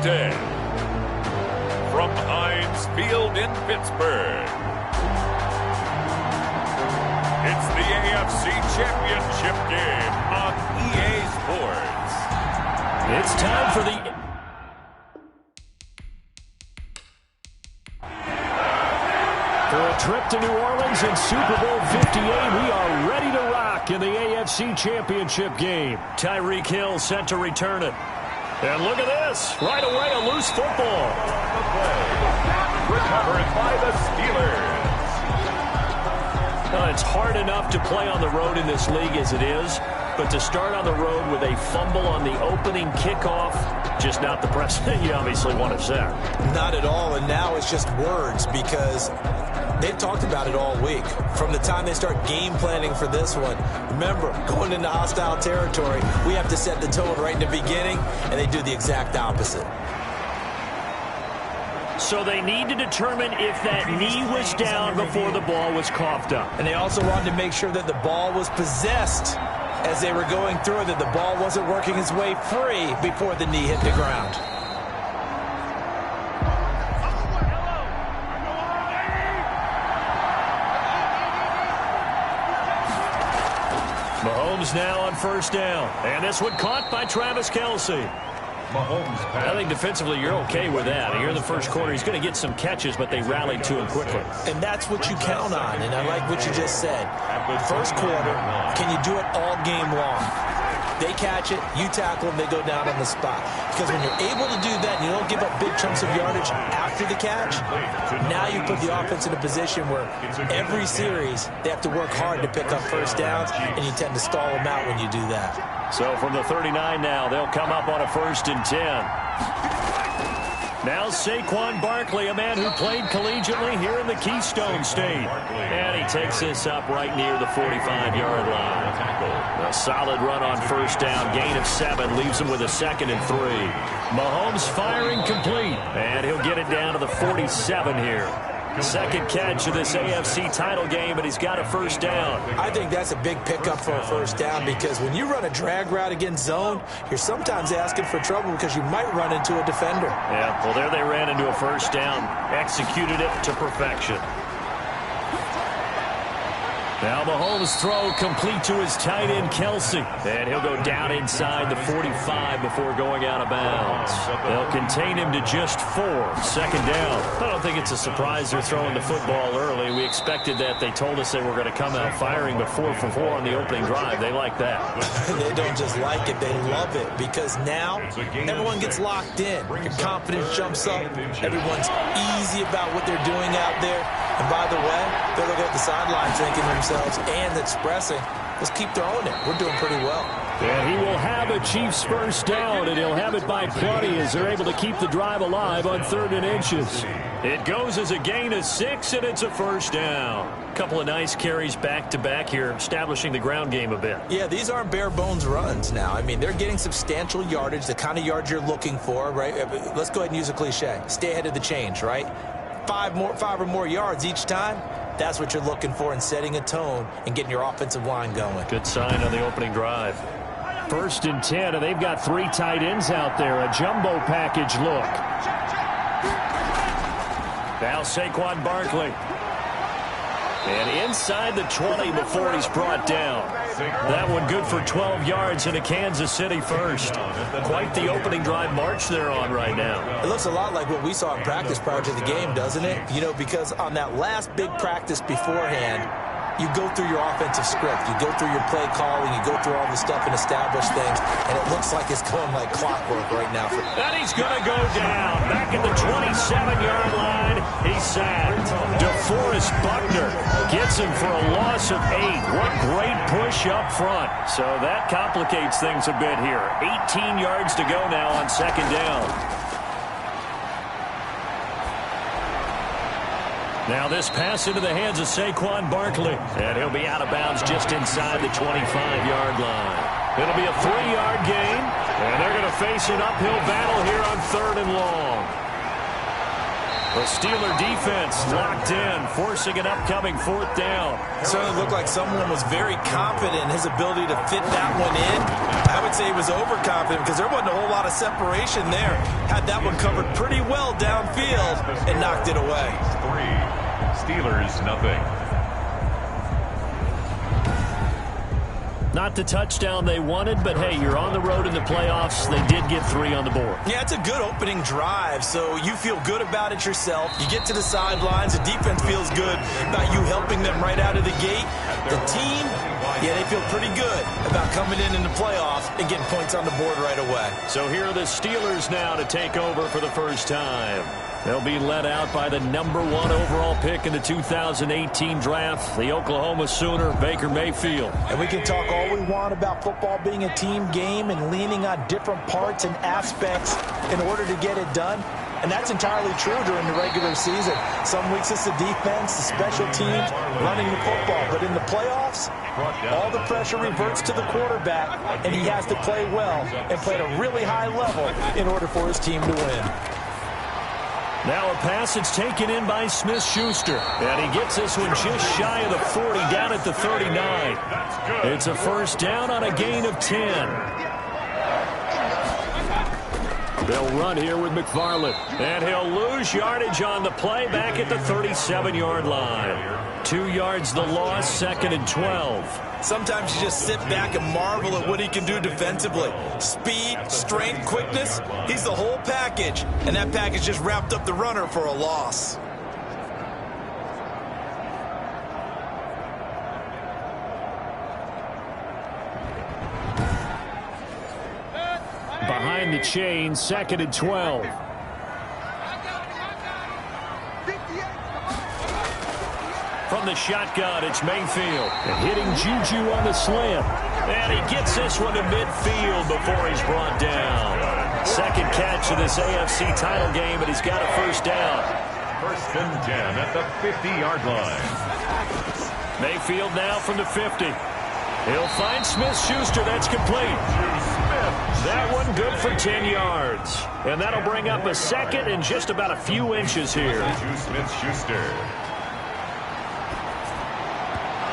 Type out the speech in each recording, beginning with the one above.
presented from Heinz Field in Pittsburgh. It's the AFC Championship game on EA Sports. It's time for the... For a trip to New Orleans in Super Bowl 58, we are ready to rock in the AFC Championship game. Tyreek Hill set to return it. And look at this. Right away, a loose football. Recovered by the Steelers. It's hard enough to play on the road in this league as it is, but to start on the road with a fumble on the opening kickoff, just not the precedent you obviously want to set. Not at all, and now it's just words because they've talked about it all week. From the time they start game planning for this one, remember, going into hostile territory, we have to set the tone right in the beginning, and they do the exact opposite. So they need to determine if that knee was down before the ball was coughed up. And they also wanted to make sure that the ball was possessed as they were going through, that the ball wasn't working its way free before the knee hit the ground. Mahomes now on first down. And this one caught by Travis Kelce. I think defensively you're okay with that. Here in the first quarter, he's going to get some catches, but they rallied to him quickly. And that's what you count on, and I like what you just said. First quarter, can you do it all game long? They catch it, you tackle them, they go down on the spot. Because when you're able to do that and you don't give up big chunks of yardage after the catch, now you put the offense in a position where every series they have to work hard to pick up first downs, and you tend to stall them out when you do that. So from the 39 now, they'll come up on a 1st and 10. Now Saquon Barkley, a man who played collegiately here in the Keystone State. And he takes this up right near the 45-yard line. A solid run on first down, gain of 7, leaves him with a 2nd and 3. Mahomes firing complete, and he'll get it down to the 47 here. Second catch of this AFC title game, and he's got a first down. I think that's a big pickup for a first down because when you run a drag route against zone, you're sometimes asking for trouble because you might run into a defender. Yeah, well, there they ran into a first down, executed it to perfection. Now Mahomes' throw complete to his tight end, Kelce. And he'll go down inside the 45 before going out of bounds. They'll contain him to just 4. Second down. I don't think it's a surprise they're throwing the football early. We expected that. They told us they were going to come out firing, but 4 for 4 on the opening drive. They like that. They don't just like it. They love it because now everyone gets locked in. Your confidence jumps up. Everyone's easy about what they're doing out there. And by the way, they're looking at the sideline thinking to themselves and expressing, let's keep throwing it. We're doing pretty well. And he will have a Chiefs first down, and he'll have it by plenty as they're able to keep the drive alive on 3rd and inches. It goes as a gain of 6, and it's a first down. A couple of nice carries back-to-back here, establishing the ground game a bit. Yeah, these aren't bare-bones runs now. I mean, they're getting substantial yardage, the kind of yards you're looking for, right? Let's go ahead and use a cliche. Stay ahead of the change, right? 5 or more yards each time. That's what you're looking for in setting a tone and getting your offensive line going. Good sign on the opening drive. 1st and 10, and they've got 3 tight ends out there. A jumbo package look. Now Saquon Barkley. And inside the 20 before he's brought down. That one good for 12 yards in a Kansas City first. Quite the opening drive march they're on right now. It looks a lot like what we saw in practice prior to the game, doesn't it? You know, because on that last big practice beforehand, you go through your offensive script. You go through your play calling. You go through all the stuff and establish things. And it looks like it's going like clockwork right now. And he's going to go down. Back at the 27-yard line. He's sacked. DeForest Buckner gets him for a loss of 8. What great push up front. So that complicates things a bit here. 18 yards to go now on 2nd down. Now this pass into the hands of Saquon Barkley. And he'll be out of bounds just inside the 25-yard line. It'll be a 3-yard gain. And they're going to face an uphill battle here on 3rd and long. The Steeler defense locked in, forcing an upcoming 4th down. It certainly looked like someone was very confident in his ability to fit that one in. I would say he was overconfident because there wasn't a whole lot of separation there. Had that one covered pretty well downfield and knocked it away. 3, Steelers nothing. Not the touchdown they wanted, but hey, you're on the road in the playoffs. They did get 3 on the board. Yeah, it's a good opening drive, so you feel good about it yourself. You get to the sidelines. The defense feels good about you helping them right out of the gate. The team, yeah, they feel pretty good about coming in the playoffs and getting points on the board right away. So here are the Steelers now to take over for the first time. They'll be led out by the #1 overall pick in the 2018 draft, the Oklahoma Sooner, Baker Mayfield. And we can talk all we want about football being a team game and leaning on different parts and aspects in order to get it done. And that's entirely true during the regular season. Some weeks it's the defense, the special teams, running the football. But in the playoffs, all the pressure reverts to the quarterback, and he has to play well and play at a really high level in order for his team to win. Now a pass that's taken in by Smith-Schuster. And he gets this one just shy of the 40, down at the 39. It's a first down on a gain of 10. They'll run here with McFarland. And he'll lose yardage on the play back at the 37-yard line. 2 yards the loss, 2nd and 12. Sometimes you just sit back and marvel at what he can do defensively. Speed, strength, quickness, he's the whole package. And that package just wrapped up the runner for a loss. Behind the chain, 2nd and 12. From the shotgun, it's Mayfield. And hitting Juju on the slant. And he gets this one to midfield before he's brought down. Second catch of this AFC title game, but he's got a first down. 1st and 10 at the 50-yard line. Mayfield now from the 50. He'll find Smith-Schuster. That's complete. That one good for 10 yards. And that'll bring up a second and just about a few inches here. Smith-Schuster.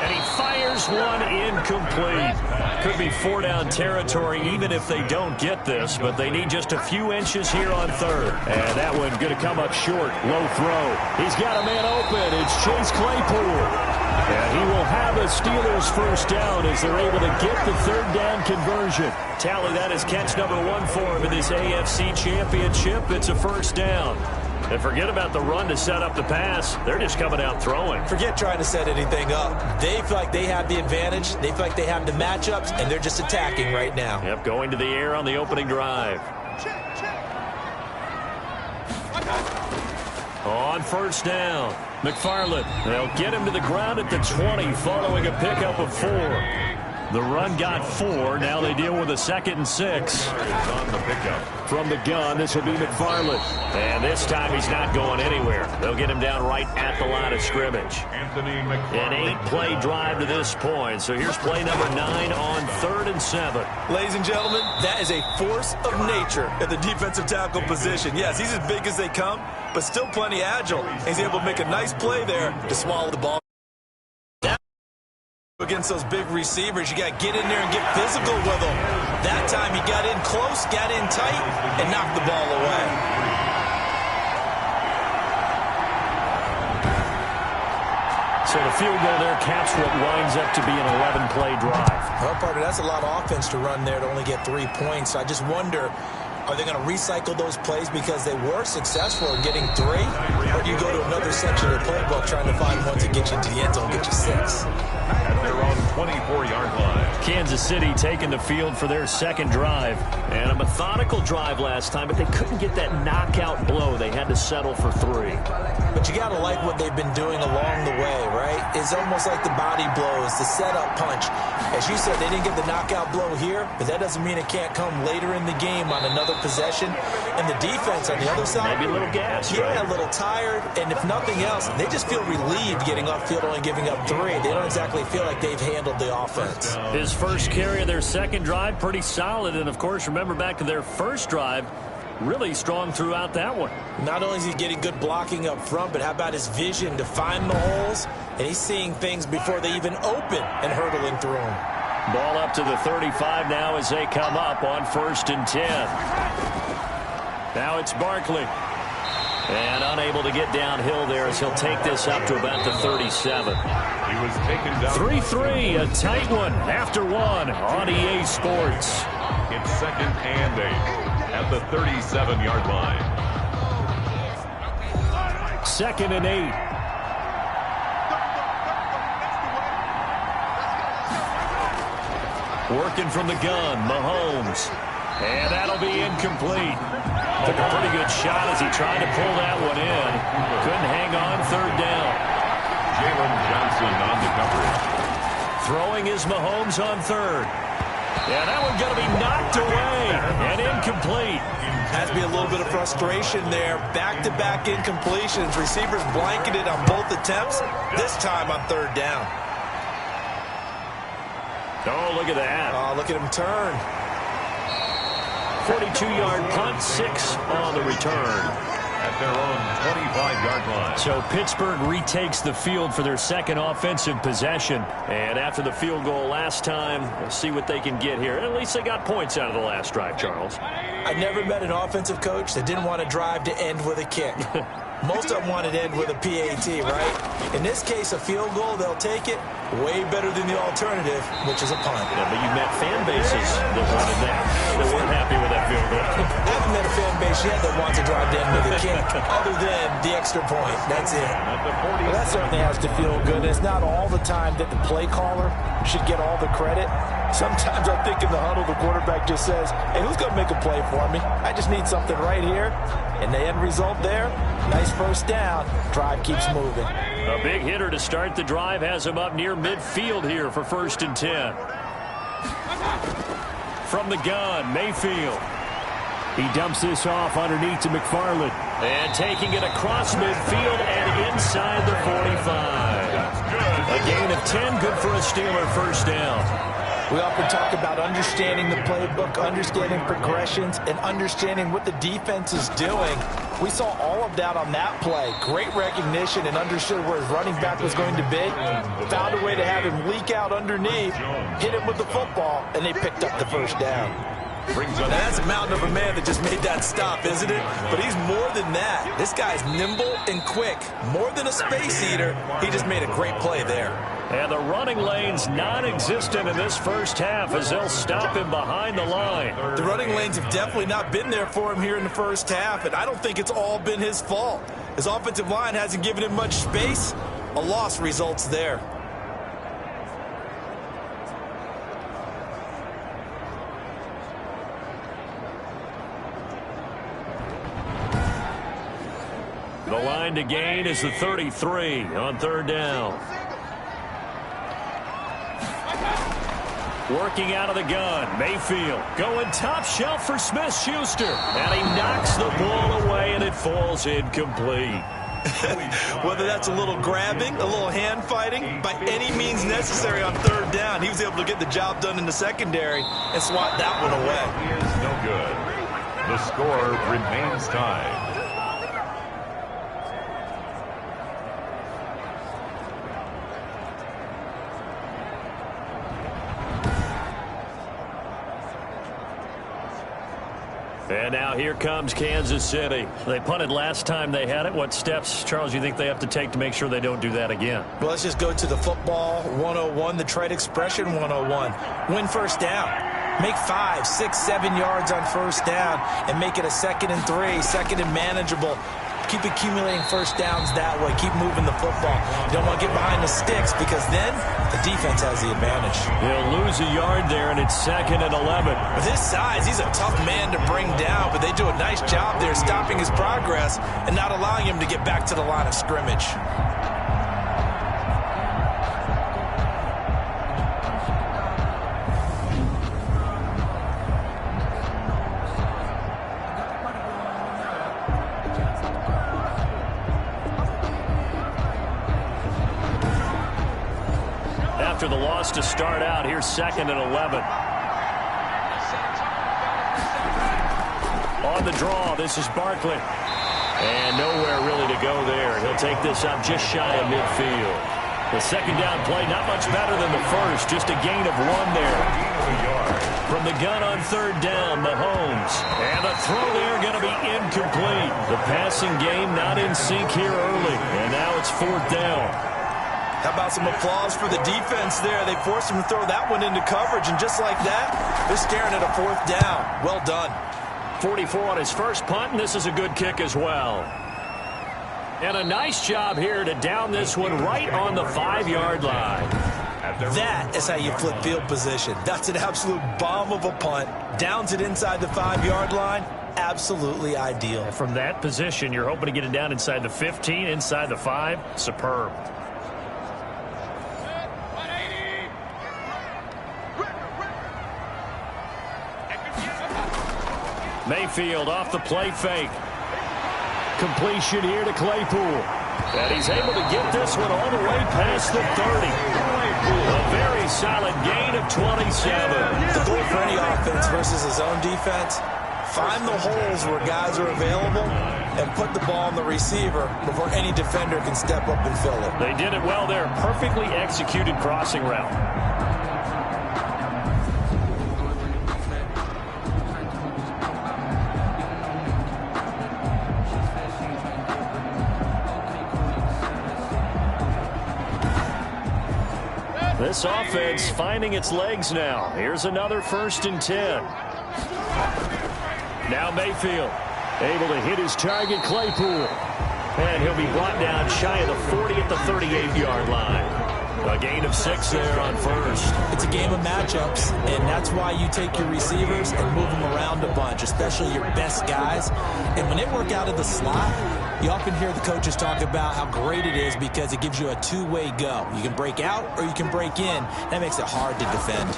And he fires one incomplete. Could be 4-down territory even if they don't get this, but they need just a few inches here on 3rd. And that one going to come up short. Low throw. He's got a man open. It's Chase Claypool. And he will have a Steelers first down as they're able to get the 3rd down conversion. Tally, that is catch #1 for him in this AFC Championship. It's a first down. And forget about the run to set up the pass. They're just coming out throwing. Forget trying to set anything up. They feel like they have the advantage. They feel like they have the matchups, and they're just attacking right now. Yep, going to the air on the opening drive. On first down, McFarland. They'll get him to the ground at the 20 following a pickup of 4. The run got 4. Now they deal with a 2nd and 6. On the pickup. From the gun, this will be McFarland. And this time he's not going anywhere. They'll get him down right at the line of scrimmage. Anthony McFarland. An 8-play drive to this point. So here's play number 9 on 3rd and 7. Ladies and gentlemen, that is a force of nature at the defensive tackle position. Yes, he's as big as they come, but still plenty agile. He's able to make a nice play there to swallow the ball. Against those big receivers, you got to get in there and get physical with them. That time he got in close, got in tight, and knocked the ball away. So the field goal there caps what winds up to be an 11-play drive. Well, partner, that's a lot of offense to run there to only get 3 points. I just wonder, are they going to recycle those plays because they were successful in getting 3? Or do you go to another section of the playbook trying to find one to get you into the end zone, get you 6? At their own 24-yard line. Kansas City taking the field for their 2nd drive. And a methodical drive last time, but they couldn't get that knockout blow. They had to settle for 3. But you got to like what they've been doing along the way, right? It's almost like the body blows, the setup punch. As you said, they didn't get the knockout blow here, but that doesn't mean it can't come later in the game on another possession. And the defense on the other side, maybe a little gas, yeah, right? A little tired. And if nothing else, they just feel relieved getting upfield, only giving up 3. They don't exactly feel like they've handled the offense. His first carry of their 2nd drive, pretty solid. And, of course, remember back to their 1st drive, really strong throughout that one. Not only is he getting good blocking up front, but how about his vision to find the holes? And he's seeing things before they even open and hurdling through them. Ball up to the 35 now as they come up on 1st and 10. Now it's Barkley. And unable to get downhill there as he'll take this up to about the 37. He was taken down. 3-3, a tight one after one on EA Sports. It's 2nd and 8 at the 37-yard line. 2nd and 8. Working from the gun, Mahomes. And that'll be incomplete. Took a pretty good shot as he tried to pull that one in. Couldn't hang on 3rd down. Jalen Johnson on the coverage. Throwing is Mahomes on 3rd. Yeah, that one going to be knocked away and incomplete. Has to be a little bit of frustration there. Back-to-back incompletions. Receivers blanketed on both attempts. This time on 3rd down. Oh, look at that. Oh, look at him turn. 42-yard punt, 6 on the return. At their own 25-yard line. So Pittsburgh retakes the field for their 2nd offensive possession. And after the field goal last time, we'll see what they can get here. At least they got points out of the last drive, Charles. I never met an offensive coach that didn't want to drive to end with a kick. Most of them wanted to end with a PAT, right? In this case, a field goal, they'll take it. Way better than the alternative, which is a punt. Yeah, but you met fan bases that wanted that. They weren't happy with that field goal. I haven't met a fan base yet that wants to drive to end with a kick, other than the extra point. That's it. Well, that certainly has to feel good. And it's not all the time that the play caller should get all the credit. Sometimes I think in the huddle, the quarterback just says, hey, who's going to make a play for me? I just need something right here. And the end result there, nice 1st down. Drive keeps moving. A big hitter to start the drive has him up near midfield here for 1st and 10. From the gun, Mayfield. He dumps this off underneath to McFarland. And taking it across midfield and inside the 45. A gain of 10, good for a Steeler 1st down. We often talk about understanding the playbook, understanding progressions, and understanding what the defense is doing. We saw all of that on that play. Great recognition and understood where his running back was going to be. Found a way to have him leak out underneath, hit him with the football, and they picked up the 1st down. Now, that's a mountain of a man that just made that stop, isn't it? But he's more than that. This guy's nimble and quick. More than a space eater, he just made a great play there. And the running lane's non-existent in this 1st half as they'll stop him behind the line. The running lanes have definitely not been there for him here in the 1st half, and I don't think it's all been his fault. His offensive line hasn't given him much space. A loss results there. The line to gain is the 33 on 3rd down. Working out of the gun, Mayfield going top shelf for Smith-Schuster. And he knocks the ball away, and it falls incomplete. Whether that's a little grabbing, a little hand fighting, by any means necessary on 3rd down, he was able to get the job done in the secondary and swat that one away. He is no good. The score remains tied. And now here comes Kansas City. They punted last time they had it. What steps, Charles, you think they have to take to make sure they don't do that again? Well, let's just go to the football 101, the trade expression 101. Win 1st down. Make 5, 6, 7 yards on 1st down and make it a 2nd and 3, 2nd and manageable. Keep accumulating 1st downs that way. Keep moving the football. You don't want to get behind the sticks because then the defense has the advantage. He'll lose a yard there, and it's 2nd and 11. With his size, he's a tough man to bring down, but they do a nice job there stopping his progress and not allowing him to get back to the line of scrimmage. After the loss to start out, here's 2nd and 11. On the draw, this is Barkley. And nowhere really to go there. He'll take this up just shy of midfield. The second down play, not much better than the first, just a gain of 1 there. From the gun on third down, Mahomes. And the throw there going to be incomplete. The passing game not in sync here early. And now it's fourth down. How about some applause for the defense there? They forced him to throw that one into coverage, and just like that, they're staring at a fourth down. Well done. 44 on his first punt, and this is a good kick as well. And a nice job here to down this one right on the 5-yard line. That is how you flip field position. That's an absolute bomb of a punt. Downs it inside the 5-yard line. Absolutely ideal. From that position, you're hoping to get it down inside the 15, inside the 5. Superb. Mayfield off the play fake. Completion here to Claypool. And he's able to get this one all the way past the 30. A very solid gain of 27. The goal for any offense versus his own defense, find the holes where guys are available and put the ball on the receiver before any defender can step up and fill it. They did it well there. Perfectly executed crossing route. This offense finding its legs now. Here's another 1st and 10. Now Mayfield able to hit his target, Claypool. And he'll be brought down shy of the 40 at the 38-yard line. A gain of 6 there on first. It's a game of matchups, and that's why you take your receivers and move them around a bunch, especially your best guys. And when they work out of the slot, you often hear the coaches talk about how great it is because it gives you a two-way go. You can break out or you can break in. That makes it hard to defend.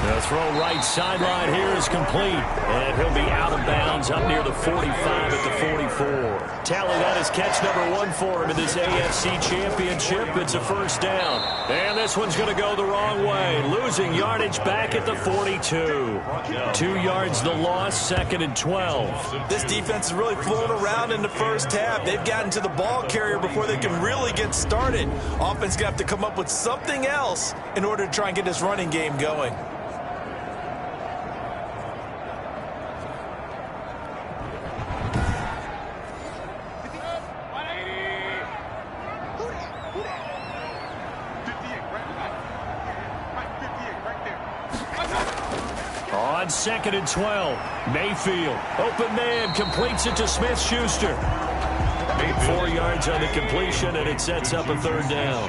The throw right sideline here is complete. And he'll be out of bounds up near the 45 at the 44. Tally that is catch number 1 for him in this AFC Championship. It's a first down. And this one's going to go the wrong way. Losing yardage back at the 42. 2 yards the loss, 2nd and 12. This defense is really flown around in the first half. They've gotten to the ball carrier before they can really get started. Offense going to have to come up with something else in order to try and get this running game going. On 2nd and 12, Mayfield, open man, completes it to Smith-Schuster. 4 yards on the completion, and it sets up a 3rd down.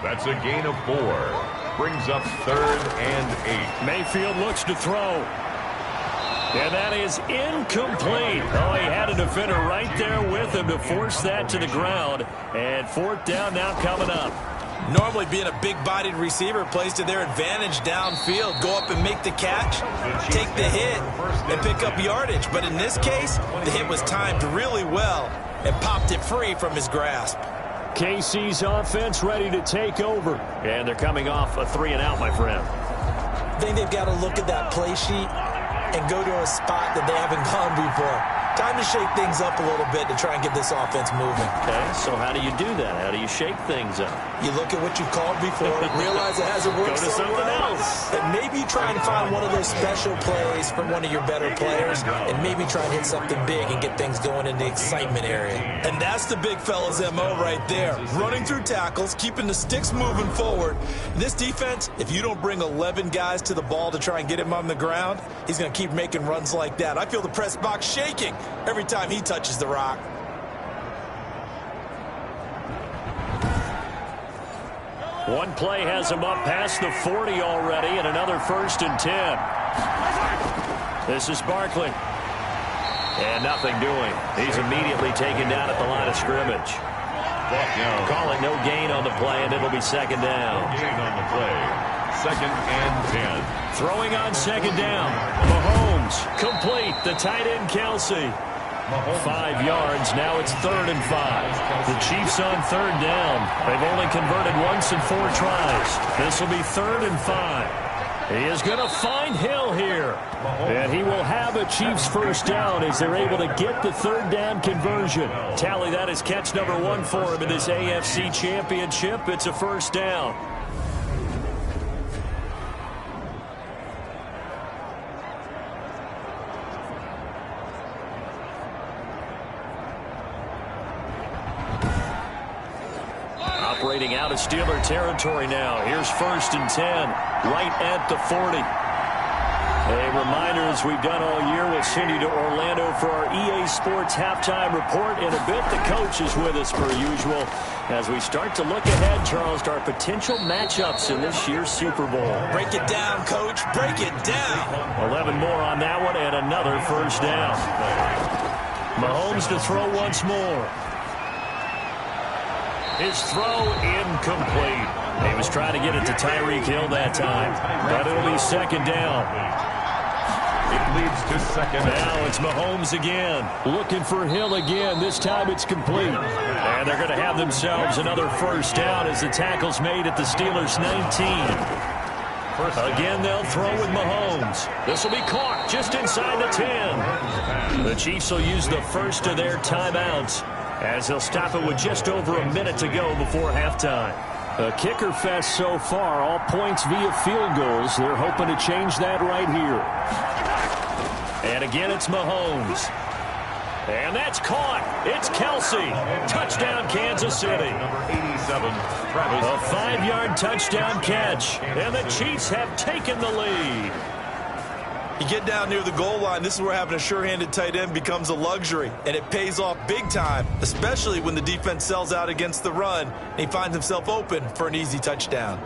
That's a gain of 4. Brings up 3rd and 8. Mayfield looks to throw. And that is incomplete. Oh, he had a defender right there with him to force that to the ground. And 4th down now coming up. Normally being a big-bodied receiver plays to their advantage downfield. Go up and make the catch, take the hit, and pick up yardage. But in this case, the hit was timed really well and popped it free from his grasp. KC's offense ready to take over. And they're coming off a 3-and-out, my friend. I think they've got to look at that play sheet and go to a spot that they haven't gone before. Time to shake things up a little bit to try and get this offense moving. Okay, so how do you do that? How do you shake things up? You look at what you've called before, realize it hasn't worked Go to something else. And maybe try and find one of those special plays from one of your better players, and maybe try and hit something big and get things going in the excitement area. And that's the big fella's MO right there. Running through tackles, keeping the sticks moving forward. This defense, if you don't bring 11 guys to the ball to try and get him on the ground, he's going to keep making runs like that. I feel the press box shaking every time he touches the rock. One play has him up past the 40 already, and another 1st and 10. This is Barkley. And nothing doing. He's immediately taken down at the line of scrimmage. Call it no gain on the play, and it'll be 2nd down. Gain on the play. 2nd and 10. Throwing on 2nd down. Mahomes complete. The tight end, Kelsey. 5 yards. Now it's 3rd and 5. The Chiefs on 3rd down. They've only converted once in 4 tries. This will be 3rd and 5. He is going to find Hill here. And he will have a Chiefs first down as they're able to get the third down conversion. Tally, that is catch number 1 for him in this AFC Championship. It's a first down. Operating out of Steeler territory now. Here's 1st and 10, right at the 40. A reminder, as we've done all year, we'll send you to Orlando for our EA Sports halftime report. In a bit, the coach is with us per usual as we start to look ahead, Charles, to our potential matchups in this year's Super Bowl. Break it down, Coach. Break it down. 11 more on that one and another first down. Mahomes to throw once more. His throw incomplete. He was trying to get it to Tyreek Hill that time, but it'll be 2nd down. It leads to 2nd. Now it's Mahomes again. Looking for Hill again. This time it's complete. And they're going to have themselves another first down as the tackle's made at the Steelers' 19. Again, they'll throw with Mahomes. This will be caught just inside the 10. The Chiefs will use the first of their timeouts as they'll stop it with just over a minute to go before halftime. A kicker fest so far, all points via field goals. They're hoping to change that right here. And again, it's Mahomes. And that's caught. It's Kelsey. Touchdown, Kansas City. Number 87, Travis. A 5-yard touchdown catch. And the Chiefs have taken the lead. You get down near the goal line, this is where having a sure-handed tight end becomes a luxury, and it pays off big time, especially when the defense sells out against the run, and he finds himself open for an easy touchdown.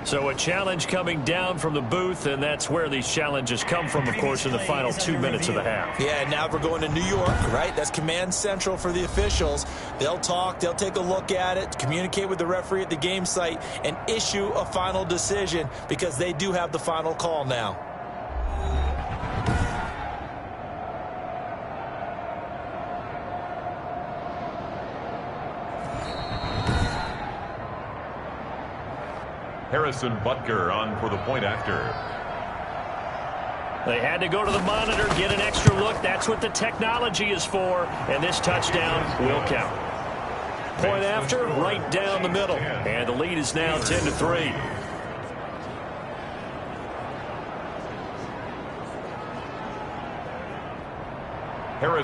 So a challenge coming down from the booth, and that's where these challenges come from, of course, in the final 2 minutes of the half. Yeah, now we're going to New York, right? That's command central for the officials. They'll talk, they'll take a look at it, communicate with the referee at the game site, and issue a final decision because they do have the final call now. Harrison Butker on for the point after. They had to go to the monitor, get an extra look. That's what the technology is for, and this touchdown will count. Point after, right down the middle, and the lead is now 10-3.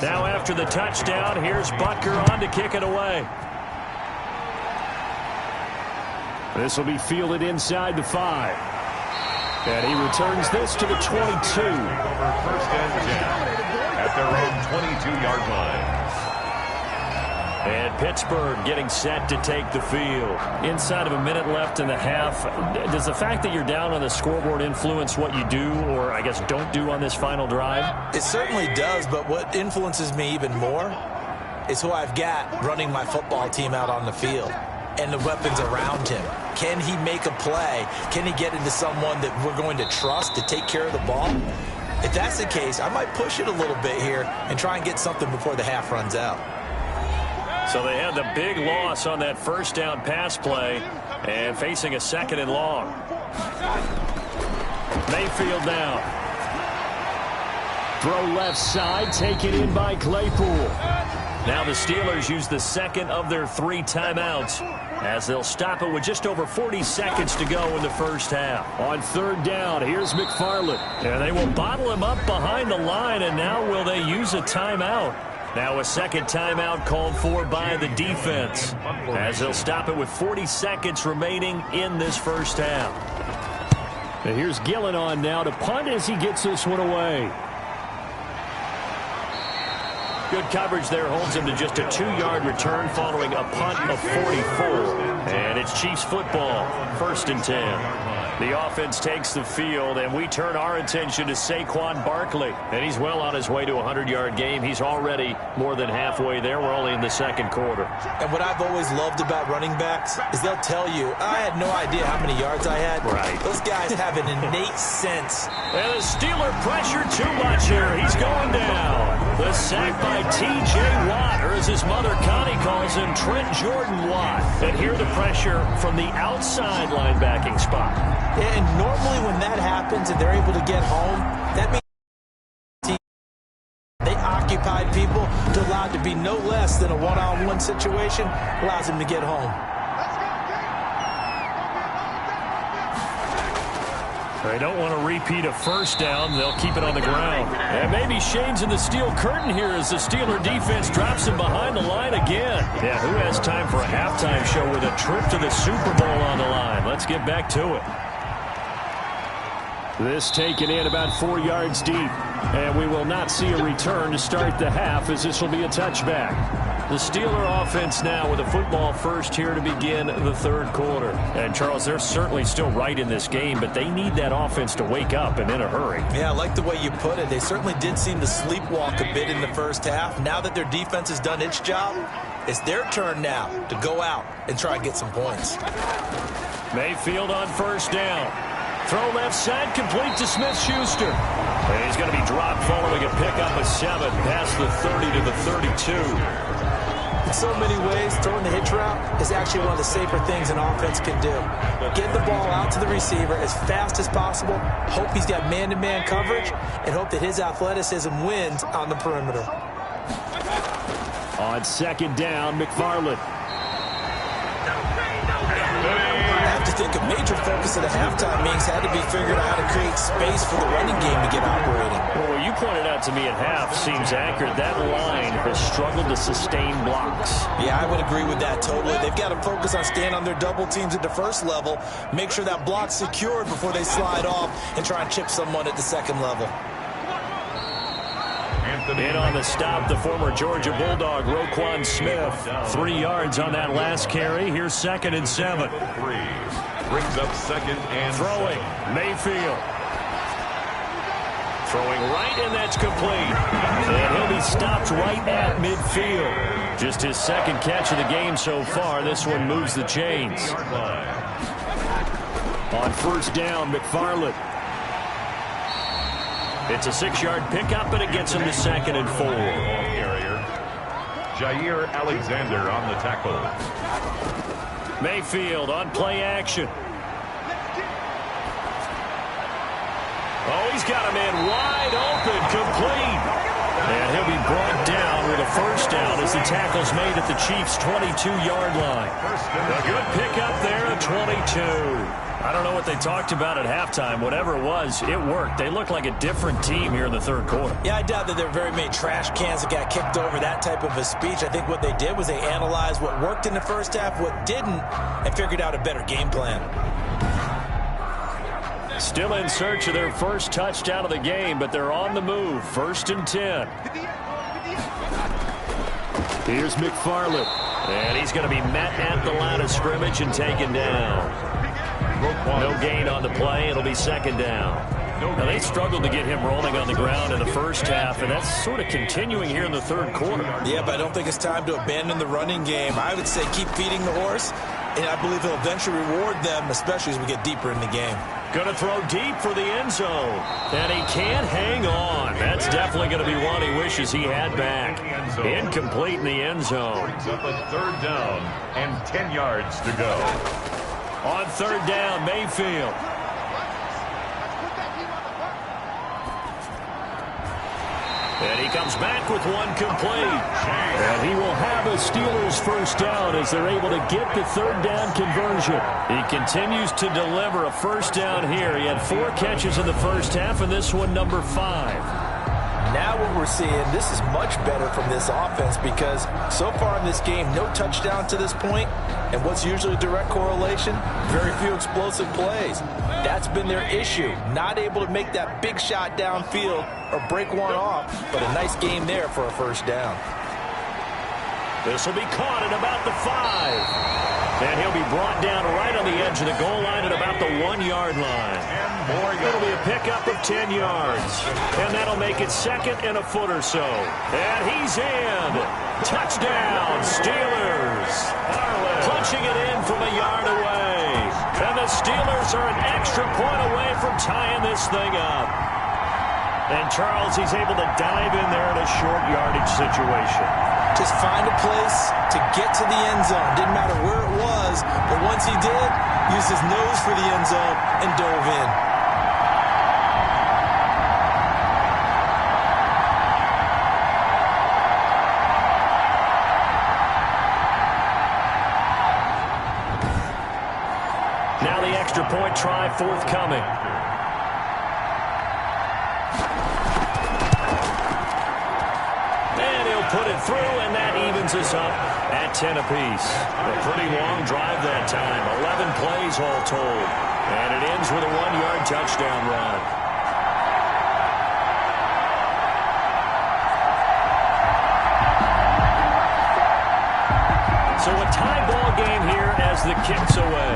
Now after the touchdown, here's Butker on to kick it away. This will be fielded inside the 5. And he returns this to the 22. Over 1st and 10 at their own 22-yard line. And Pittsburgh getting set to take the field. Inside of a minute left in the half, does the fact that you're down on the scoreboard influence what you do, or I guess don't do on this final drive? It certainly does, but what influences me even more is who I've got running my football team out on the field and the weapons around him. Can he make a play? Can he get into someone that we're going to trust to take care of the ball? If that's the case, I might push it a little bit here and try and get something before the half runs out. So they had the big loss on that first down pass play and facing a 2nd and long. Mayfield now. Throw left side, taken in by Claypool. Now the Steelers use the 2nd of their 3 timeouts as they'll stop it with just over 40 seconds to go in the first half. On 3rd down, here's McFarland. And they will bottle him up behind the line, and now will they use a timeout? Now a 2nd timeout called for by the defense as they'll stop it with 40 seconds remaining in this first half. And here's Gillen on now to punt as he gets this one away. Good coverage there holds him to just a 2-yard return following a punt of 44. And it's Chiefs football, 1st and 10. The offense takes the field, and we turn our attention to Saquon Barkley. And he's well on his way to a 100-yard game. He's already more than halfway there. We're only in the 2nd quarter. And what I've always loved about running backs is they'll tell you, I had no idea how many yards I had. Right. Those guys have an innate sense. And the Steeler pressure too much here. He's going down. The sacked by T.J. Watt, or as his mother Connie calls him, Trent Jordan Watt. And here the pressure from the outside linebacking spot. And normally when that happens and they're able to get home, that means they occupied people to allow it to be no less than a one-on-one situation, allows them to get home. They don't want to repeat a first down. They'll keep it on the ground. And maybe Shane's in the steel curtain here as the Steeler defense drops him behind the line again. Yeah, who has time for a halftime show with a trip to the Super Bowl on the line? Let's get back to it. This taken in about 4 yards deep. And we will not see a return to start the half as this will be a touchback. The Steeler offense now with a football first here to begin the third quarter. And, Charles, they're certainly still right in this game, but they need that offense to wake up and in a hurry. Yeah, I like the way you put it. They certainly did seem to sleepwalk a bit in the first half. Now that their defense has done its job, it's their turn now to go out and try and get some points. Mayfield on first down. Throw left side, complete to Smith-Schuster. And he's going to be dropped following a pickup of 7 past the 30 to the 32. In so many ways, throwing the hitch route is actually one of the safer things an offense can do. Get the ball out to the receiver as fast as possible, hope he's got man-to-man coverage, and hope that his athleticism wins on the perimeter. On second down, McFarland. I have to think a major focus of the halftime meetings had to be figuring out how to create space for the running game to get operating. Well, you pointed out to me at half seems accurate. That line has struggled to sustain blocks. Yeah, I would agree with that totally. They've got to focus on staying on their double teams at the first level, make sure that block's secured before they slide off and try and chip someone at the second level. In on the stop, the former Georgia Bulldog, Roquan Smith. 3 yards on that last carry. Here's 2nd and 7. Brings up 2nd and throwing, 7. Mayfield. Throwing right, and that's complete. And he'll be stopped right at midfield. Just his second catch of the game so far. This one moves the chains. On first down, McFarland. It's a 6-yard pickup, and it gets him to 2nd and 4. Jair Alexander on the tackle. Mayfield on play action. Oh, he's got a man wide open, complete. And he'll be brought down with a first down as the tackle's made at the Chiefs' 22-yard line. A good pickup there at 22. I don't know what they talked about at halftime. Whatever it was, it worked. They look like a different team here in the third quarter. Yeah, I doubt that there were very many trash cans that got kicked over, that type of a speech. I think what they did was they analyzed what worked in the first half, what didn't, and figured out a better game plan. Still in search of their first touchdown of the game, but they're on the move. 1st and 10. Here's McFarland. And he's going to be met at the line of scrimmage and taken down. No gain on the play. It'll be 2nd down. Now, they struggled to get him rolling on the ground in the first half, and that's sort of continuing here in the third quarter. Yeah, but I don't think it's time to abandon the running game. I would say keep feeding the horse, and I believe he'll eventually reward them, especially as we get deeper in the game. Going to throw deep for the end zone, and he can't hang on. That's definitely going to be one he wishes he had back. Incomplete in the end zone. Brings up a 3rd down and 10 yards to go. On 3rd down, Mayfield. And he comes back with one complete. And he will have a Steelers first down as they're able to get the 3rd down conversion. He continues to deliver a first down here. He had 4 catches in the first half, and this one number 5. Now what we're seeing, this is much better from this offense because so far in this game, no touchdown to this point, and what's usually a direct correlation? Very few explosive plays. That's been their issue, not able to make that big shot downfield or break one off, but a nice game there for a first down. This will be caught at about the 5. And he'll be brought down right on the edge of the goal line at about the 1-yard line. It'll be a pickup of 10 yards. And that'll make it 2nd and a foot or so. And he's in. Touchdown, Steelers. Punching it in from a yard away. And the Steelers are an extra point away from tying this thing up. And Charles, he's able to dive in there in a short yardage situation. Just find a place to get to the end zone. Didn't matter where it was, but once he did, used his nose for the end zone and dove in. Now the extra point try forthcoming. Put it through, and that evens us up at 10 apiece. A pretty long drive that time. 11 plays all told. And it ends with a 1-yard touchdown run. So a tie ball game here as the kick's away.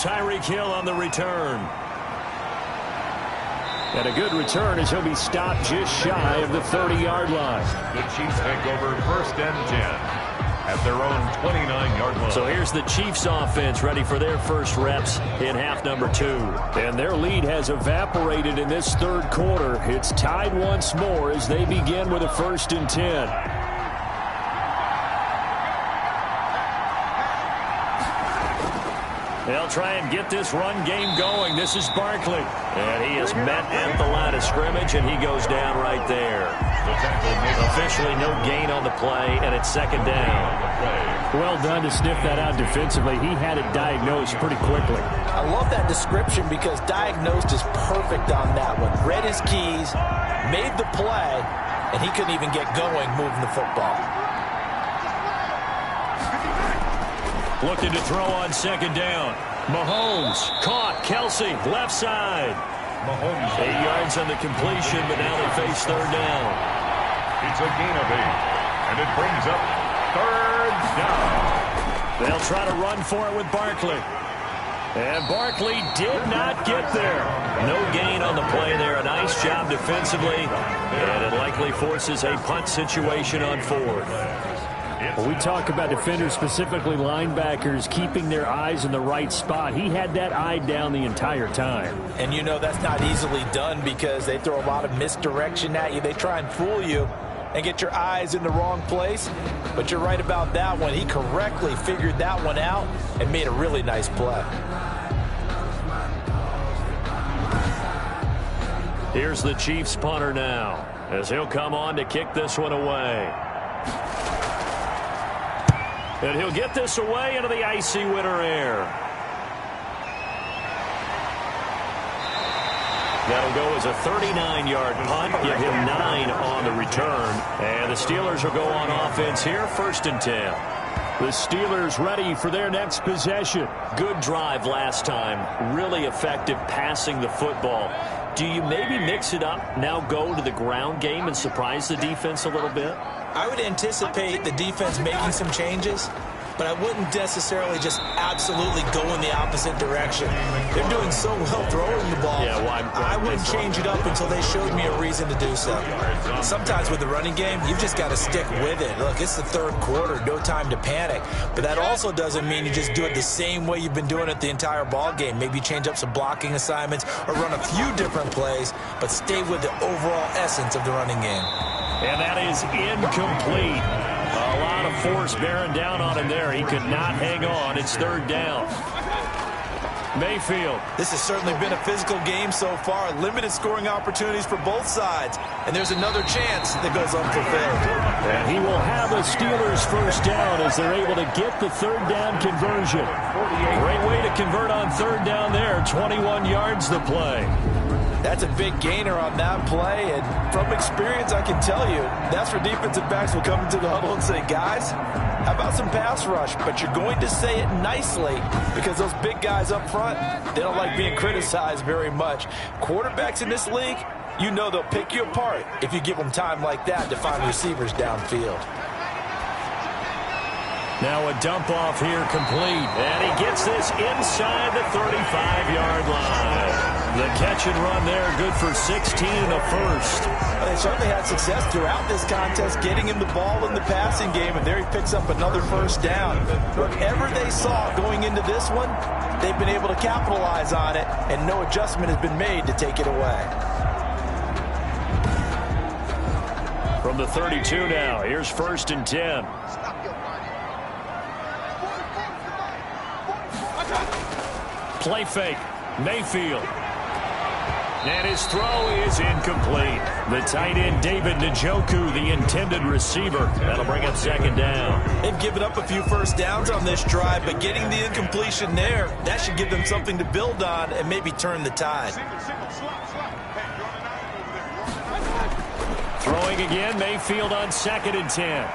Tyreek Hill on the return. And a good return as he'll be stopped just shy of the 30-yard line. The Chiefs take over 1st and 10 at their own 29-yard line. So here's the Chiefs offense ready for their first reps in half number 2. And their lead has evaporated in this third quarter. It's tied once more as they begin with a 1st and 10. They'll try and get this run game going. This is Barkley. And he is met at the line of scrimmage, and he goes down right there. Officially no gain on the play, and it's 2nd down. Well done to sniff that out defensively. He had it diagnosed pretty quickly. I love that description because diagnosed is perfect on that one. Read his keys, made the play, and he couldn't even get going moving the football. Looking to throw on 2nd down. Mahomes caught. Kelsey left side. Mahomes 8 yards on the completion, but now they face 3rd down. It's a gain of 8, and it brings up 3rd down. They'll try to run for it with Barkley. And Barkley did not get there. No gain on the play there. A nice job defensively, and it likely forces a punt situation on 4th. When we talk about defenders, specifically linebackers, keeping their eyes in the right spot, he had that eye down the entire time. And you know that's not easily done because they throw a lot of misdirection at you. They try and fool you and get your eyes in the wrong place. But you're right about that one. He correctly figured that one out and made a really nice play. Here's the Chiefs punter now as he'll come on to kick this one away. And he'll get this away into the icy winter air. That'll go as a 39-yard punt. Give him 9 on the return. And the Steelers will go on offense here, 1st and 10. The Steelers ready for their next possession. Good drive last time. Really effective passing the football. Do you maybe mix it up, now go to the ground game and surprise the defense a little bit? I would anticipate the defense making some changes, but I wouldn't necessarily just absolutely go in the opposite direction. They're doing so well throwing the ball. Yeah, well, I wouldn't change it up until they showed me a reason to do so. Sometimes with the running game, you've just got to stick with it. Look, it's the 3rd quarter, no time to panic. But that also doesn't mean you just do it the same way you've been doing it the entire ball game. Maybe change up some blocking assignments or run a few different plays, but stay with the overall essence of the running game. And that is incomplete. A lot of force bearing down on him there. He could not hang on. It's 3rd down. Mayfield. This has certainly been a physical game so far. Limited scoring opportunities for both sides. And there's another chance that goes unfulfilled. And he will have a Steelers 1st down as they're able to get the 3rd down conversion. Great way to convert on 3rd down there. 21 yards to play. That's a big gainer on that play, and from experience, I can tell you, that's where defensive backs will come into the huddle and say, guys, how about some pass rush? But you're going to say it nicely because those big guys up front, they don't like being criticized very much. Quarterbacks in this league, you know they'll pick you apart if you give them time like that to find receivers downfield. Now a dump off here complete, and he gets this inside the 35-yard line. The catch and run there, good for 16 in the 1st. They certainly had success throughout this contest, getting him the ball in the passing game, and there he picks up another 1st down. Whatever they saw going into this one, they've been able to capitalize on it, and no adjustment has been made to take it away. From the 32 now, here's 1st and 10. Play fake. Mayfield. And his throw is incomplete. The tight end, David Njoku, the intended receiver. That'll bring up 2nd down. They've given up a few first downs on this drive, but getting the incompletion there, that should give them something to build on and maybe turn the tide. Throwing again, Mayfield on 2nd and 10.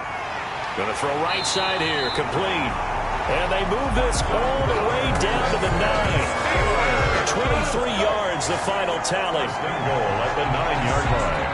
Going to throw right side here, complete. And they move this all the way down to the 9. 23 yards, the final tally. Goal at the 9-yard line.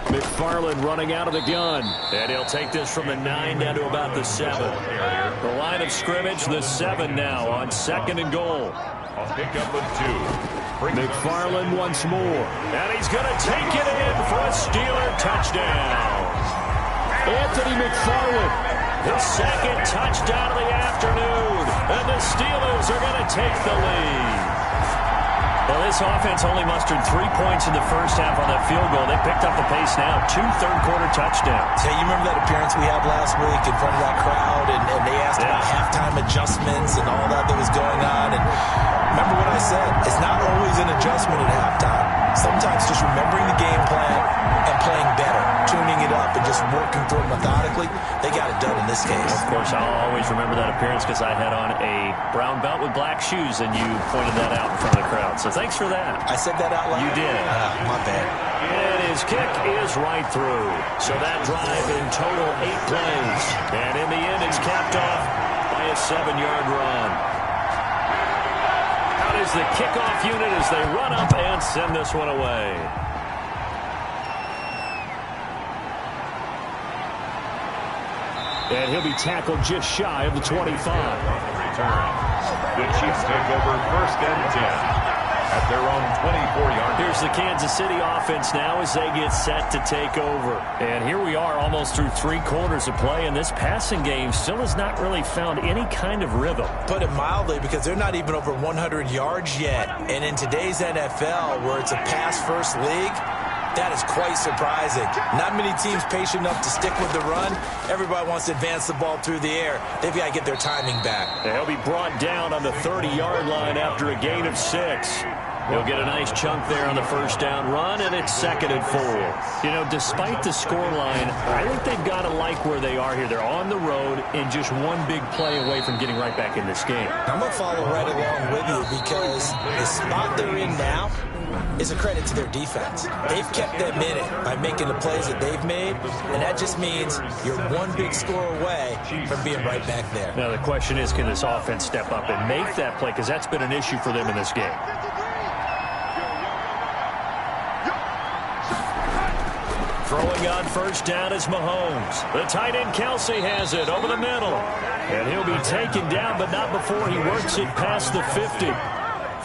McFarland running out of the gun. And he'll take this from the 9 down to about the 7. The line of scrimmage, the 7 now on 2nd and goal. I'll pick up a 2. McFarland once more. And he's going to take it in for a Steeler touchdown. Anthony McFarland. His 2nd touchdown of the afternoon. And the Steelers are going to take the lead. Well, this offense only mustered 3 points in the first half on that field goal. They picked up the pace now. 2 third-quarter touchdowns. Hey, you remember that appearance we had last week in front of that crowd, and they asked about halftime adjustments and all that was going on. And remember what I said. It's not always an adjustment at halftime. Sometimes just remembering the game plan and playing better, tuning it up and just working through it methodically. They got it done in this case. Of course, I'll always remember that appearance because I had on a brown belt with black shoes, and you pointed that out in front of the crowd. So thanks for that. I said that out loud? You did. My bad. And his kick is right through. So that drive in total 8 plays. And in the end, it's capped off by a 7-yard run. Out is the kickoff unit as they run up and send this one away. And he'll be tackled just shy of the 25. The Chiefs take over 1st and 10 at their own 24-yard. Here's the Kansas City offense now as they get set to take over. And here we are almost through 3 quarters of play, and this passing game still has not really found any kind of rhythm. Put it mildly, because they're not even over 100 yards yet. And in today's NFL, where it's a pass-first league, that is quite surprising. Not many teams patient enough to stick with the run. Everybody wants to advance the ball through the air. They've got to get their timing back. They'll be brought down on the 30-yard line after a gain of 6. He'll get a nice chunk there on the 1st down run, and it's 2nd and 4. You know, despite the scoreline, I think they've got to like where they are here. They're on the road and just one big play away from getting right back in this game. I'm going to follow right along with you because the spot they're in now is a credit to their defense. They've kept them in it by making the plays that they've made, and that just means you're one big score away from being right back there. Now, the question is, can this offense step up and make that play? Because that's been an issue for them in this game. Throwing on 1st down is Mahomes. The tight end Kelsey has it over the middle. And he'll be taken down, but not before he works it past the 50.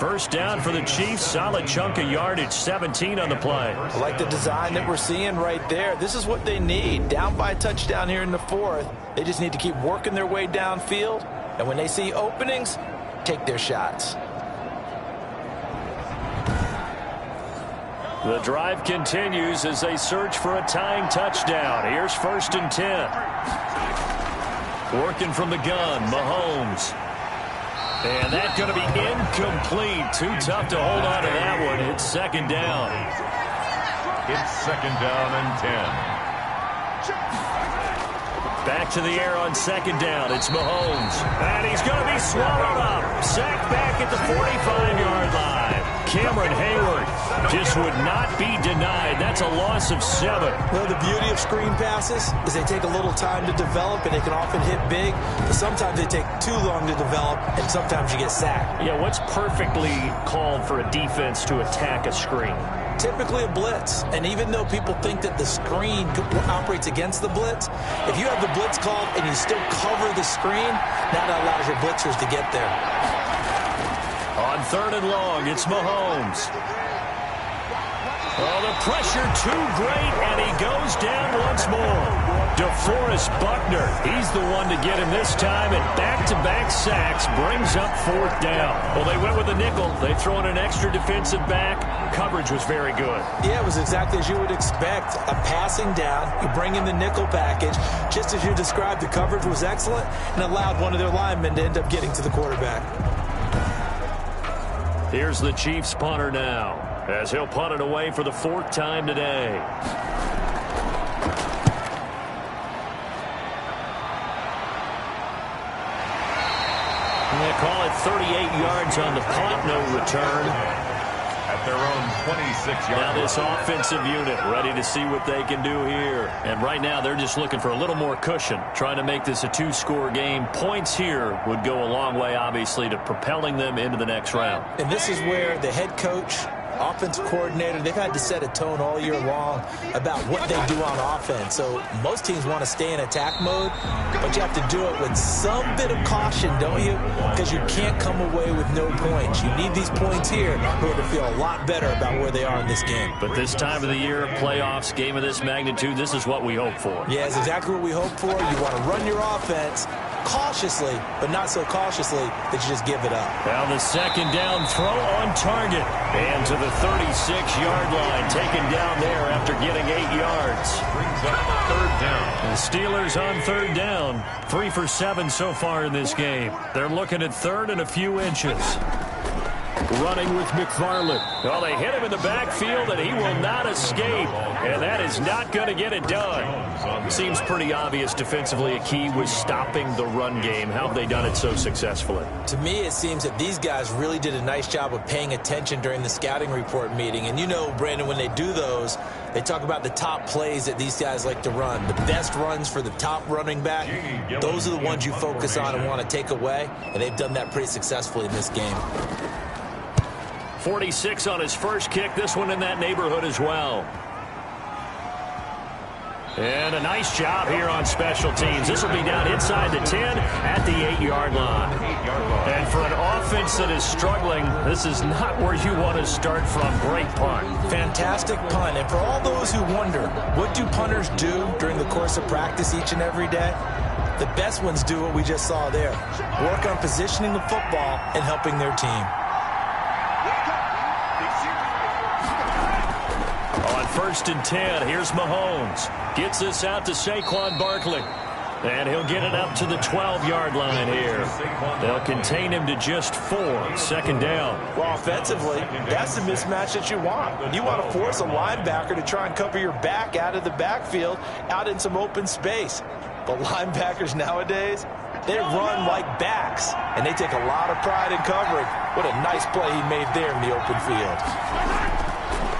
1st down for the Chiefs. Solid chunk of yardage. 17 on the play. I like the design that we're seeing right there. This is what they need. Down by a touchdown here in the 4th. They just need to keep working their way downfield. And when they see openings, take their shots. The drive continues as they search for a tying touchdown. Here's 1st and 10. Working from the gun, Mahomes. And that's going to be incomplete. Too tough to hold on to that one. It's 2nd down. It's 2nd down and 10. Back to the air on 2nd down. It's Mahomes. And he's going to be swallowed up. Sacked back at the 45-yard line. Cameron Hayward. Just would not be denied. That's a loss of 7. Well, the beauty of screen passes is they take a little time to develop, and they can often hit big, but sometimes they take too long to develop, and sometimes you get sacked. Yeah, what's perfectly called for a defense to attack a screen? Typically a blitz, and even though people think that the screen operates against the blitz, if you have the blitz called and you still cover the screen, that allows your blitzers to get there. On 3rd and long, it's Mahomes. Oh, the pressure too great, and he goes down once more. DeForest Buckner, he's the one to get him this time, and back-to-back sacks brings up 4th down. Well, they went with a nickel. They throw in an extra defensive back. Coverage was very good. Yeah, it was exactly as you would expect. A passing down, you bring in the nickel package. Just as you described, the coverage was excellent and allowed one of their linemen to end up getting to the quarterback. Here's the Chiefs punter now, as he'll punt it away for the 4th time today. They call it 38 yards on the punt, no return. At their own 26-yard Now this offensive unit ready to see what they can do here. And right now they're just looking for a little more cushion, trying to make this a 2-score game. Points here would go a long way, obviously, to propelling them into the next round. And this is where the head coach, offensive coordinator, they've had to set a tone all year long about what they do on offense. So most teams want to stay in attack mode, but you have to do it with some bit of caution, don't you? Because you can't come away with no points. You need these points here in order to feel a lot better about where they are in this game. But this time of the year, playoffs, game of this magnitude, this is what we hope for. Yeah, it's exactly what we hope for. You want to run your offense cautiously, but not so cautiously that you just give it up. Now the 2nd down throw on target. And to the 36-yard line, taken down there after getting 8 yards. brings up 3rd down. The Steelers on 3rd down. 3 for 7 so far in this game. They're looking at 3rd and a few inches. Running with McFarland. Well, they hit him in the backfield, and he will not escape. And that is not going to get it done. Seems pretty obvious defensively a key was stopping the run game. How have they done it so successfully? To me, it seems that these guys really did a nice job of paying attention during the scouting report meeting. And you know, Brandon, when they do those, they talk about the top plays that these guys like to run. The best runs for the top running back, those are the ones you focus on and want to take away. And they've done that pretty successfully in this game. 46 on his first kick. This one in that neighborhood as well. And a nice job here on special teams. This will be down inside the 10 at the 8-yard line. And for an offense that is struggling, this is not where you want to start from. Great punt. Fantastic punt. And for all those who wonder, what do punters do during the course of practice each and every day? The best ones do what we just saw there. Work on positioning the football and helping their team. On 1st and 10, here's Mahomes. Gets this out to Saquon Barkley. And he'll get it up to the 12-yard line here. They'll contain him to just 4. 2nd down. Well, offensively, that's the mismatch that you want. You want to force a linebacker to try and cover your back out of the backfield, out in some open space. But linebackers nowadays, they run like backs, and they take a lot of pride in covering. What a nice play he made there in the open field.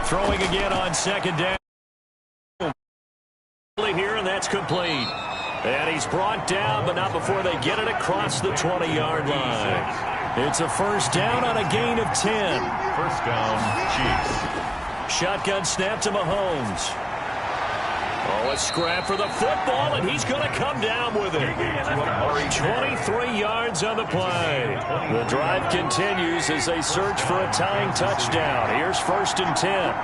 Throwing again on 2nd down. Here, and that's complete. And he's brought down, but not before they get it across the 20-yard line. It's a 1st down on a gain of 10. 1st down, Chiefs. Shotgun snap to Mahomes. Oh, a scrap for the football, and he's going to come down with it. 23 yards on the play. The drive continues as they search for a tying touchdown. Here's 1st and 10.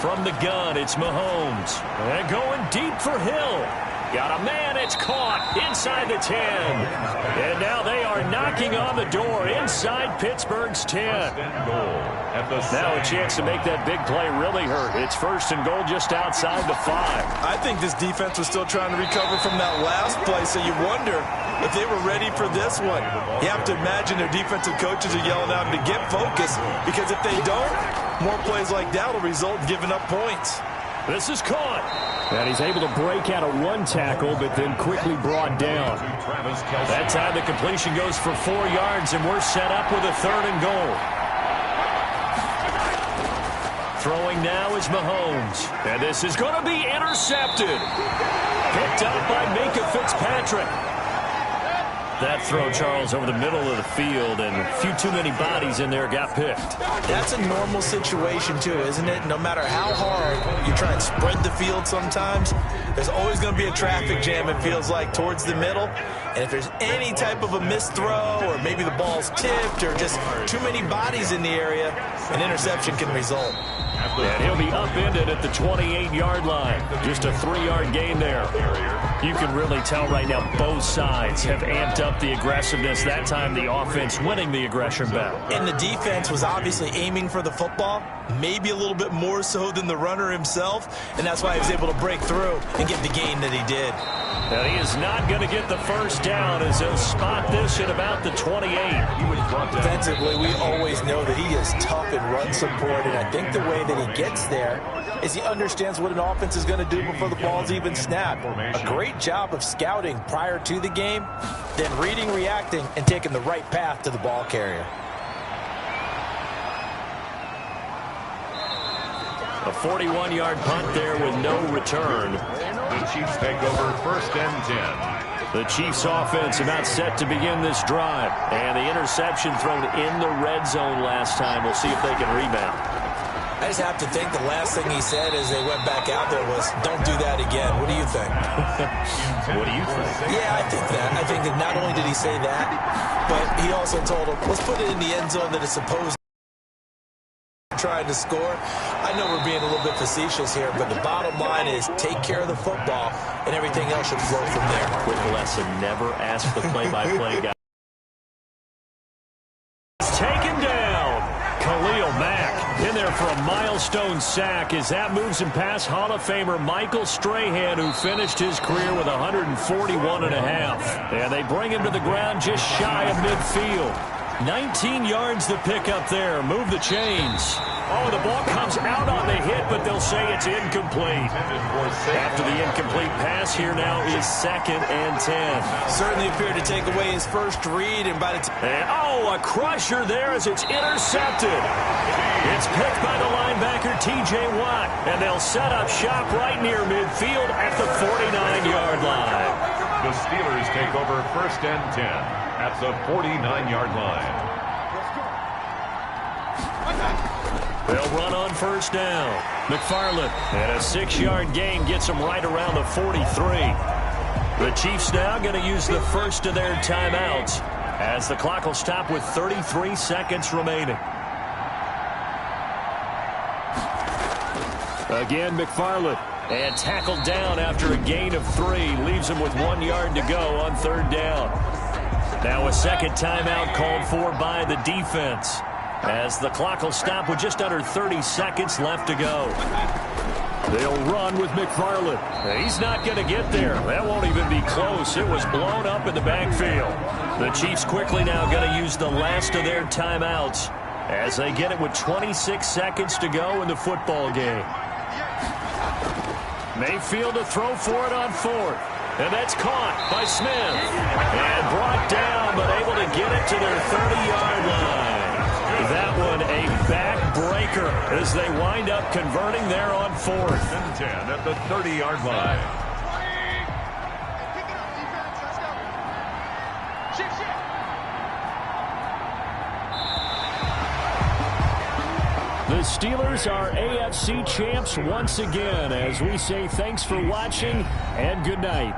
From the gun, it's Mahomes. And going deep for Hill. Got a man, it's caught inside the 10. And now they are knocking on the door inside Pittsburgh's 10. Now a chance to make that big play really hurt. It's 1st and goal just outside the 5. I think this defense was still trying to recover from that last play, so you wonder if they were ready for this one. You have to imagine their defensive coaches are yelling at them to get focused, because if they don't, more plays like that will result in giving up points. This is caught. And he's able to break out of one tackle, but then quickly brought down. That time the completion goes for 4 yards, and we're set up with a 3rd and goal. now is Mahomes. And this is going to be intercepted. Picked up by Minkah Fitzpatrick. That throw, Charles, over the middle of the field, and a few too many bodies in there got picked. That's a normal situation, too, isn't it? No matter how hard you try and spread the field sometimes, there's always going to be a traffic jam, it feels like, towards the middle. And if there's any type of a missed throw, or maybe the ball's tipped, or just too many bodies in the area, an interception can result. And he'll be upended at the 28-yard line. Just a 3-yard gain there. You can really tell right now both sides have amped up the aggressiveness. That time the offense winning the aggression battle. And the defense was obviously aiming for the football, maybe a little bit more so than the runner himself, and that's why he was able to break through and get the gain that he did. Now he is not going to get the first down as he'll spot this at about the 28. Defensively, we always know that he is tough in run support, and I think the way that he gets there is he understands what an offense is going to do before the ball's even snapped. A great job of scouting prior to the game, then reading, reacting, and taking the right path to the ball carrier. A 41-yard punt there with no return. The Chiefs take over 1st and 10. The Chiefs offense about set to begin this drive. And the interception thrown in the red zone last time. We'll see if they can rebound. I just have to think the last thing he said as they went back out there was, don't do that again. What do you think? What do you think? Yeah, I think that. I think that not only did he say that, but he also told him, let's put it in the end zone that it's supposed to trying to score. I know we're being a little bit facetious here, but the bottom line is take care of the football, and everything else should flow from there. Quick lesson, never ask the play-by-play guy. Taken down. Khalil Mack in there for a milestone sack as that moves him past Hall of Famer Michael Strahan, who finished his career with 141.5. And they bring him to the ground just shy of midfield. 19 yards to pick up there. Move the chains. Oh, the ball comes out on the hit, but they'll say it's incomplete. After the incomplete pass, here now is 2nd and 10. Certainly appeared to take away his first read, and by the time... Oh, a crusher there as it's intercepted. It's picked by the linebacker, T.J. Watt, and they'll set up shop right near midfield at the 49-yard line. The Steelers take over 1st and 10 at the 49-yard line. They'll run on 1st down. McFarland, and a 6-yard gain gets them right around the 43. The Chiefs now going to use the first of their timeouts as the clock will stop with 33 seconds remaining. Again, McFarland. And tackled down after a gain of 3. Leaves him with 1 yard to go on 3rd down. Now a second timeout called for by the defense, as the clock will stop with just under 30 seconds left to go. They'll run with McFarland. He's not going to get there. That won't even be close. It was blown up in the backfield. The Chiefs quickly now going to use the last of their timeouts as they get it with 26 seconds to go in the football game. Mayfield to throw for it on 4th. And that's caught by Smith. And brought down, but able to get it to their 30-yard line. That one a backbreaker as they wind up converting there on 4th and 10 at the 30-yard line. The Steelers are AFC champs once again, as we say thanks for watching and good night.